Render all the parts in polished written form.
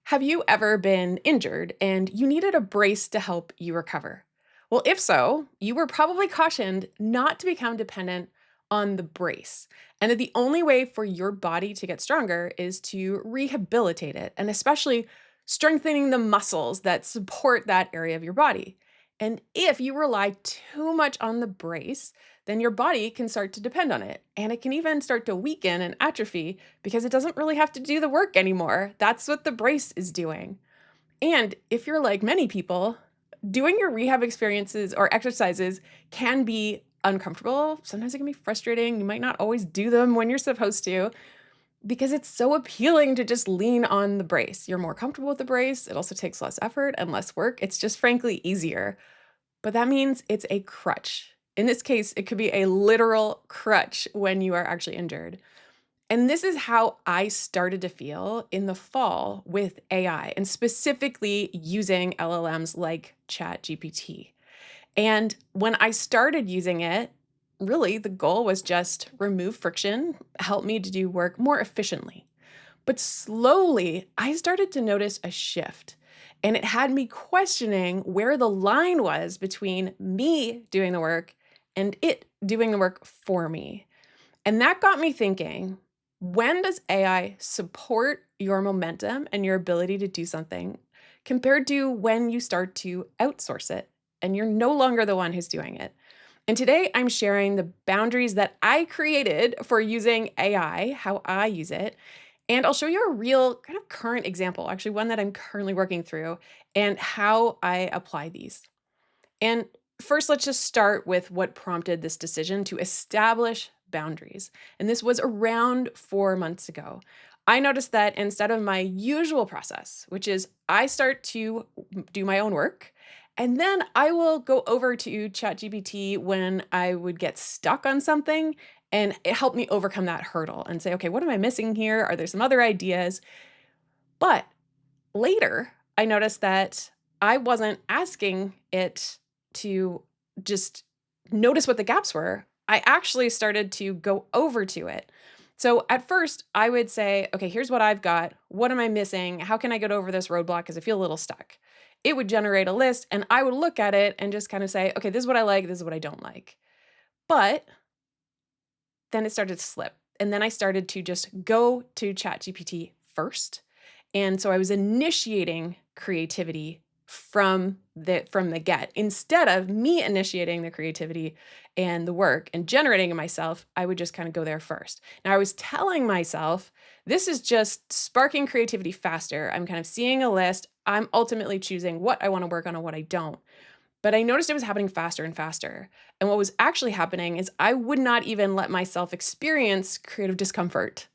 Have you ever been injured and you needed a brace to help you recover? Well, if so, you were probably cautioned not to become dependent on the brace, and that the only way for your body to get stronger is to rehabilitate it, and especially strengthening the muscles that support that area of your body. And if you rely too much on the brace, then your body can start to depend on it, and it can even start to weaken and atrophy because it doesn't really have to do the work anymore. That's what the brace is doing. And if you're like many people, doing your rehab experiences or exercises can be uncomfortable. Sometimes it can be frustrating. You might not always do them when you're supposed to because it's so appealing to just lean on the brace. You're more comfortable with the brace. It also takes less effort and less work. It's just frankly easier. But that means it's a crutch. In this case, it could be a literal crutch when you are actually injured. And this is how I started to feel in the fall with AI and specifically using LLMs like ChatGPT. And when I started using it, really the goal was just remove friction, help me to do work more efficiently. But slowly, I started to notice a shift. And it had me questioning where the line was between me doing the work and it doing the work for me. And that got me thinking, when does AI support your momentum and your ability to do something compared to when you start to outsource it and you're no longer the one who's doing it? And today I'm sharing the boundaries that I created for using AI, how I use it. And I'll show you a real kind of current example, actually, one that I'm currently working through, and how I apply these. And first, let's just start with what prompted this decision to establish boundaries. And this was around 4 months ago. I noticed that instead of my usual process, which is I start to do my own work, and then I will go over to ChatGPT when I would get stuck on something, and it helped me overcome that hurdle and say, okay, what am I missing here? Are there some other ideas? But later, I noticed that I wasn't asking it to just notice what the gaps were. I actually started to go over to it. So at first, I would say, okay, here's what I've got. What am I missing? How can I get over this roadblock? Because I feel a little stuck. It would generate a list, and I would look at it and just kind of say, okay, this is what I like. This is what I don't like. But then it started to slip. And then I started to just go to ChatGPT first. And so I was initiating creativity from the get. Instead of me initiating the creativity and the work and generating it myself, I would just kind of go there first. Now I was telling myself, this is just sparking creativity faster. I'm kind of seeing a list. I'm ultimately choosing what I want to work on and what I don't. But I noticed it was happening faster and faster. And what was actually happening is I would not even let myself experience creative discomfort.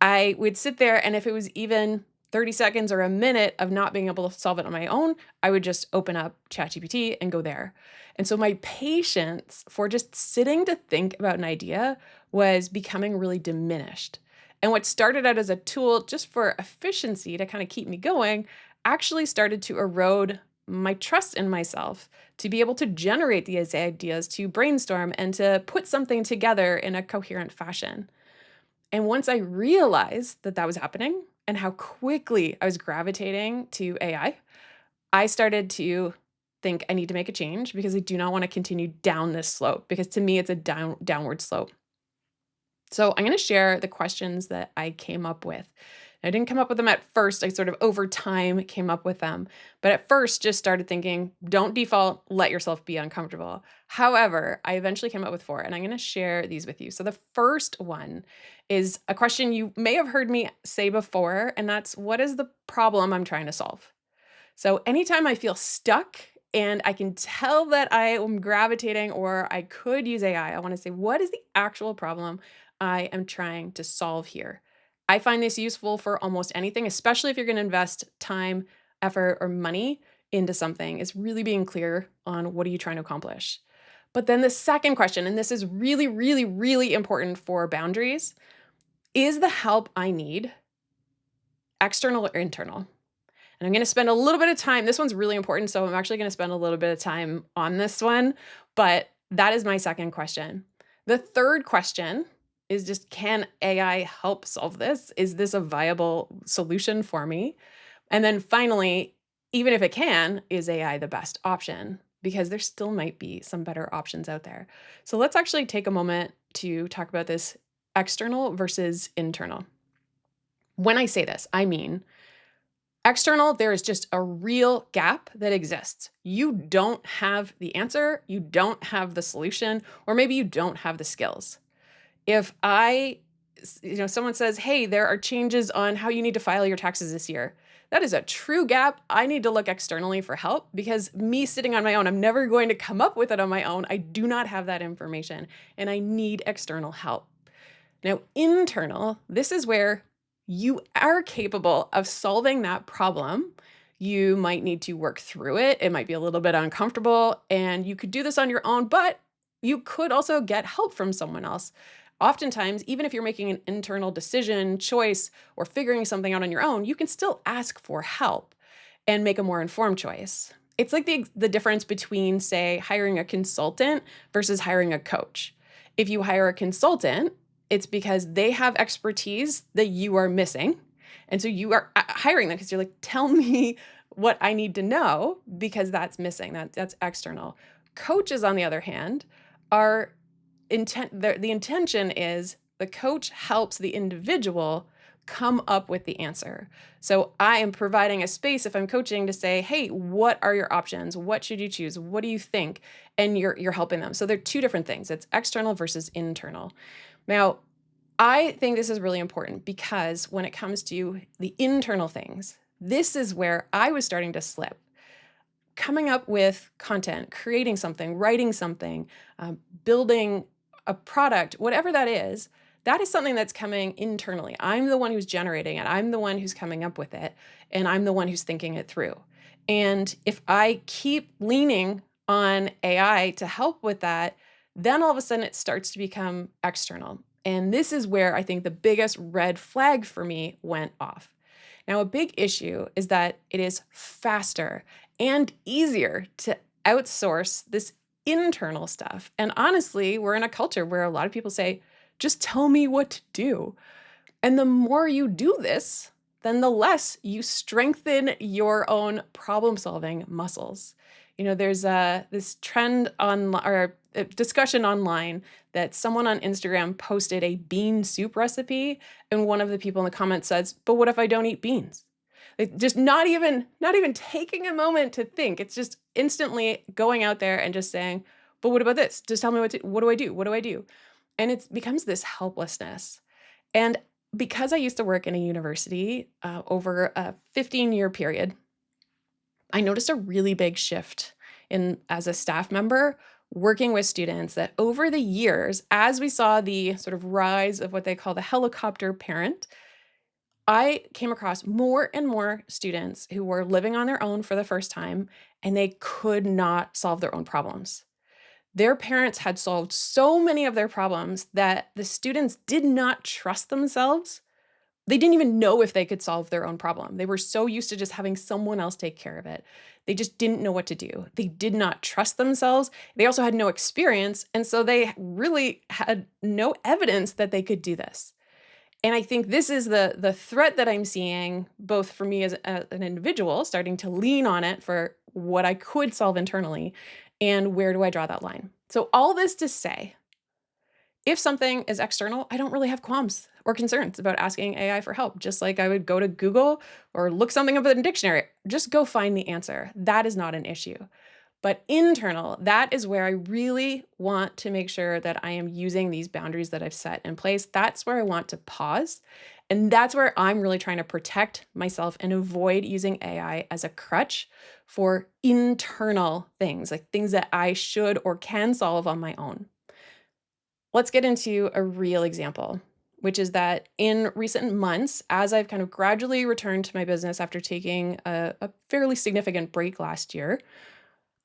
I would sit there, and if it was even 30 seconds or a minute of not being able to solve it on my own, I would just open up ChatGPT and go there. And so my patience for just sitting to think about an idea was becoming really diminished. And what started out as a tool just for efficiency to kind of keep me going actually started to erode my trust in myself to be able to generate these ideas, to brainstorm, and to put something together in a coherent fashion. And once I realized that that was happening and how quickly I was gravitating to I started to think I need to make a change because I do not want to continue down this slope because to me it's a downward slope. So I'm going to share the questions that I came up with. I didn't come up with them at first. I sort of over time came up with them. But at first, just started thinking, don't default, let yourself be uncomfortable. However, I eventually came up with four, and I'm going to share these with you. So the first one is a question you may have heard me say before, and that's what is the problem I'm trying to solve? So anytime I feel stuck and I can tell that I am gravitating or I could use I want to say, what is the actual problem I am trying to solve here? I find this useful for almost anything, especially if you're going to invest time, effort, or money into something, is really being clear on what are you trying to accomplish. But then the second question, and this is really, really, really important for boundaries, is the help I need external or internal? And I'm going to spend a little bit of time. This one's really important. So I'm actually going to spend a little bit of time on this one. But that is my second question. The third question is just, can AI help solve this? Is this a viable solution for me? And then finally, even if it can, is AI the best option? Because there still might be some better options out there. So let's actually take a moment to talk about this external versus internal. When I say this, I mean external, there is just a real gap that exists. You don't have the answer, you don't have the solution, or maybe you don't have the skills. If someone says, hey, there are changes on how you need to file your taxes this year. That is a true gap. I need to look externally for help because me sitting on my own, I'm never going to come up with it on my own. I do not have that information and I need external help. Now, internal, this is where you are capable of solving that problem. You might need to work through it. It might be a little bit uncomfortable, and you could do this on your own, but you could also get help from someone else. Oftentimes, even if you're making an internal decision, choice, or figuring something out on your own, you can still ask for help and make a more informed choice. It's like the difference between, say, hiring a consultant versus hiring a coach. If you hire a consultant, it's because they have expertise that you are missing. And so you are hiring them because you're like, tell me what I need to know because that's missing. That's external. Coaches, on the other hand, are the intention is the coach helps the individual come up with the answer. So I am providing a space if I'm coaching to say, hey, what are your options? What should you choose? What do you think? And you're helping them. So they're two different things. It's external versus internal. Now, I think this is really important because when it comes to the internal things, this is where I was starting to slip. Coming up with content, creating something, writing something, building a product, whatever that is something that's coming internally. I'm the one who's generating it. I'm the one who's coming up with it. And I'm the one who's thinking it through. And if I keep leaning on AI to help with that, then all of a sudden it starts to become external. And this is where I think the biggest red flag for me went off. Now, a big issue is that it is faster and easier to outsource this internal stuff. And honestly, we're in a culture where a lot of people say, just tell me what to do. And the more you do this, then the less you strengthen your own problem solving muscles. There's this trend on or a discussion online that someone on Instagram posted a bean soup recipe, and one of the people in the comments says, "But what if I don't eat beans?" Like, just not even taking a moment to think. It's just instantly going out there and just saying, "But what about this? Just tell me what do I do? What do I do?" And it becomes this helplessness. And because I used to work in a university over a 15-year period, I noticed a really big shift in as a staff member working with students that over the years, as we saw the sort of rise of what they call the helicopter parent, I came across more and more students who were living on their own for the first time and they could not solve their own problems. Their parents had solved so many of their problems that the students did not trust themselves. They didn't even know if they could solve their own problem. They were so used to just having someone else take care of it. They just didn't know what to do. They did not trust themselves. They also had no experience. And so they really had no evidence that they could do this. And I think this is the threat that I'm seeing, both for me as an individual, starting to lean on it for what I could solve internally, and where do I draw that line? So all this to say, if something is external, I don't really have qualms or concerns about asking AI for help, just like I would go to Google or look something up in the dictionary. Just go find the answer. That is not an issue. But internal, that is where I really want to make sure that I am using these boundaries that I've set in place. That's where I want to pause. And that's where I'm really trying to protect myself and avoid using AI as a crutch for internal things, like things that I should or can solve on my own. Let's get into a real example, which is that in recent months, as I've kind of gradually returned to my business after taking a fairly significant break last year,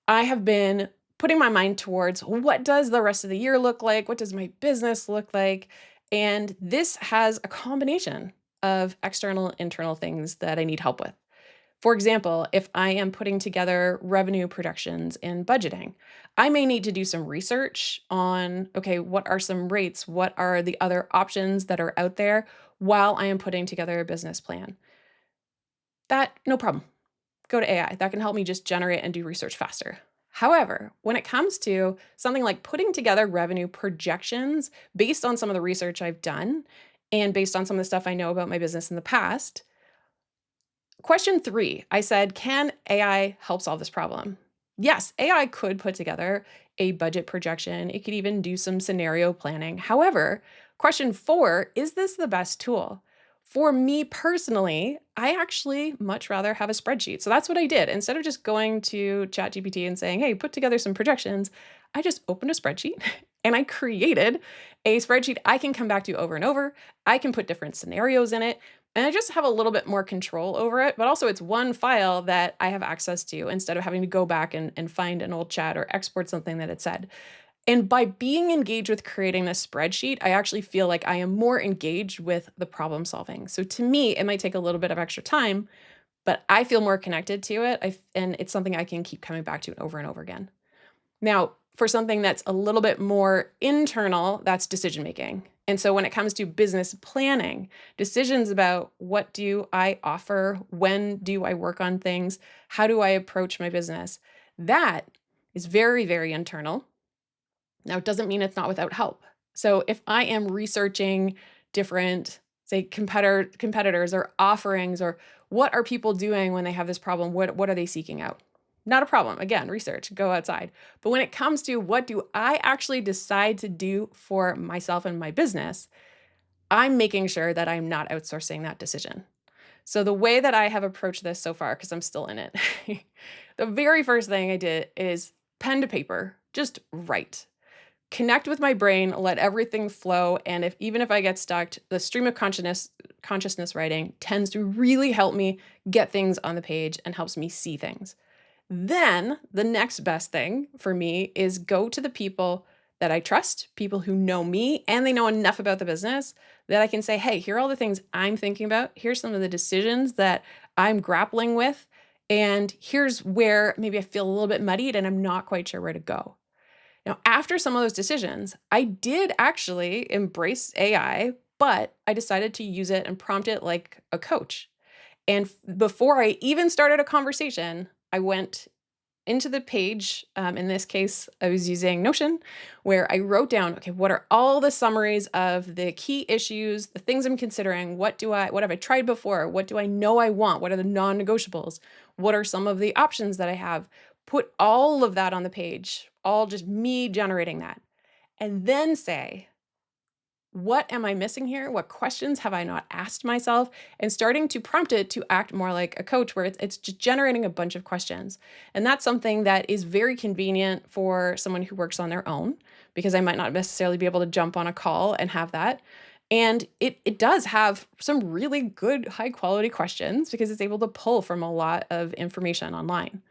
I have been putting my mind towards what does the rest of the year look like? What does my business look like? And this has a combination of external, internal things that I need help with. For example, if I am putting together revenue projections and budgeting, I may need to do some research on, okay, what are some rates? What are the other options that are out there while I am putting together a business plan? no problem. Go to AI. That can help me just generate and do research faster. However, when it comes to something like putting together revenue projections based on some of the research I've done and based on some of the stuff I know about my business in the past, question 3, I said, can AI help solve this problem? Yes, AI could put together a budget projection. It could even do some scenario planning. However, question 4, is this the best tool? For me personally, I actually much rather have a spreadsheet. So that's what I did. Instead of just going to ChatGPT and saying, hey, put together some projections, I just opened a spreadsheet and I created a spreadsheet I can come back to over and over. I can put different scenarios in it. And I just have a little bit more control over it, but also it's one file that I have access to instead of having to go back and find an old chat or export something that it said. And by being engaged with creating this spreadsheet, I actually feel like I am more engaged with the problem solving. So to me, it might take a little bit of extra time, but I feel more connected to it. And it's something I can keep coming back to over and over again. Now, for something that's a little bit more internal, that's decision making. And so when it comes to business planning, decisions about what do I offer, when do I work on things, how do I approach my business, that is very, very internal. Now, it doesn't mean it's not without help. So if I am researching different, say, competitors or offerings, or what are people doing when they have this problem, what are they seeking out? Not a problem. Again, research, go outside. But when it comes to what do I actually decide to do for myself and my business, I'm making sure that I'm not outsourcing that decision. So the way that I have approached this so far, because I'm still in it, the very first thing I did is pen to paper, just write. Connect with my brain, let everything flow, and even if I get stuck, the stream of consciousness writing tends to really help me get things on the page and helps me see things. Then the next best thing for me is go to the people that I trust, people who know me and they know enough about the business that I can say, hey, here are all the things I'm thinking about. Here's some of the decisions that I'm grappling with. And here's where maybe I feel a little bit muddied and I'm not quite sure where to go. Now, after some of those decisions, I did actually embrace AI, but I decided to use it and prompt it like a coach. And before I even started a conversation, I went into the page. In this case, I was using Notion, where I wrote down, okay, what are all the summaries of the key issues, the things I'm considering? What have I tried before? What do I know I want? What are the non-negotiables? What are some of the options that I have? Put all of that on the page, all just me generating that. And then say, what am I missing here? What questions have I not asked myself? And starting to prompt it to act more like a coach where it's just generating a bunch of questions. And that's something that is very convenient for someone who works on their own, because I might not necessarily be able to jump on a call and have that. And it does have some really good high quality questions because it's able to pull from a lot of information online.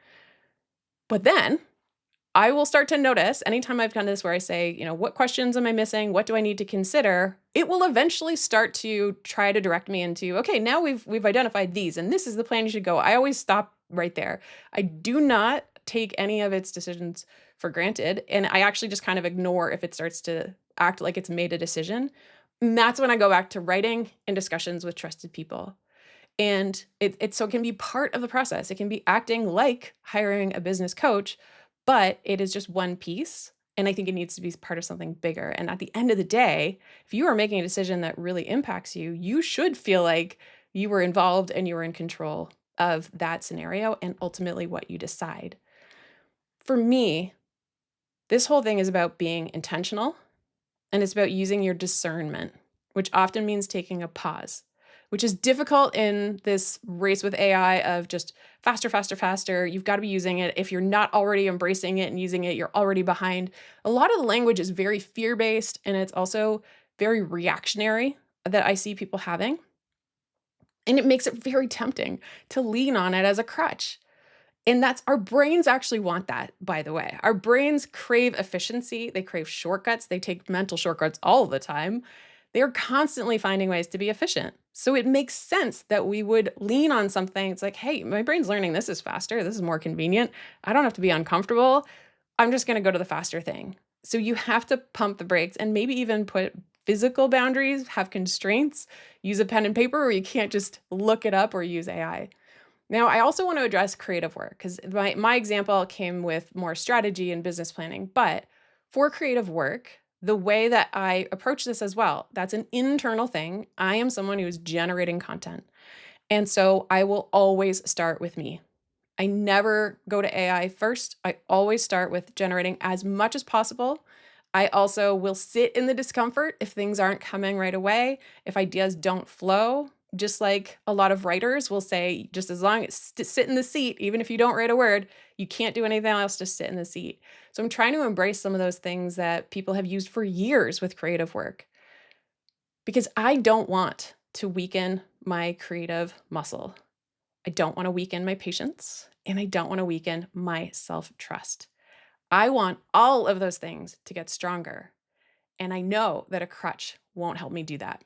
But then I will start to notice anytime I've done this where I say, what questions am I missing? What do I need to consider? It will eventually start to try to direct me into, okay, now we've identified these and this is the plan you should go. I always stop right there. I do not take any of its decisions for granted. And I actually just kind of ignore if it starts to act like it's made a decision. And that's when I go back to writing and discussions with trusted people. And so it can be part of the process. It can be acting like hiring a business coach, but it is just one piece. And I think it needs to be part of something bigger. And at the end of the day, if you are making a decision that really impacts you, you should feel like you were involved and you were in control of that scenario and ultimately what you decide. For me, this whole thing is about being intentional and it's about using your discernment, which often means taking a pause, which is difficult in this race with AI of just faster, faster, faster. You've got to be using it. If you're not already embracing it and using it, you're already behind. A lot of the language is very fear-based and it's also very reactionary that I see people having. And it makes it very tempting to lean on it as a crutch. And that's our brains actually want that, by the way. Our brains crave efficiency. They crave shortcuts. They take mental shortcuts all the time. They're constantly finding ways to be efficient. So it makes sense that we would lean on something. It's like, hey, my brain's learning this is faster. This is more convenient. I don't have to be uncomfortable. I'm just going to go to the faster thing. So you have to pump the brakes and maybe even put physical boundaries, have constraints, use a pen and paper, or you can't just look it up or use AI. Now, I also want to address creative work because my example came with more strategy and business planning. But for creative work, the way that I approach this as well, that's an internal thing. I am someone who is generating content. And so I will always start with me. I never go to AI first. I always start with generating as much as possible. I also will sit in the discomfort if things aren't coming right away, if ideas don't flow. Just like a lot of writers will say, just as long as sit in the seat, even if you don't write a word, you can't do anything else, just sit in the seat. So I'm trying to embrace some of those things that people have used for years with creative work because I don't want to weaken my creative muscle. I don't want to weaken my patience and I don't want to weaken my self trust. I want all of those things to get stronger. And I know that a crutch won't help me do that.